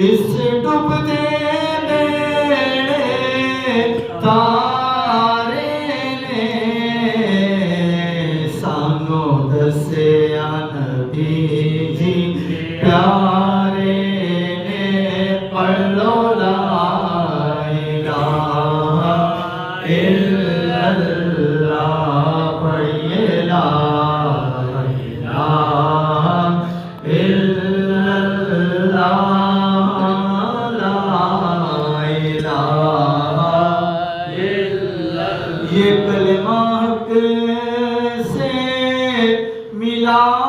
اس ڈوبتے بیڑے تارے نے سانو دسیا نبی جی پیارے نے پڑھ لو لا الہ الا اللہ پڑھیے لا الہ الا اللہ یہ کلمہ حق سے ملا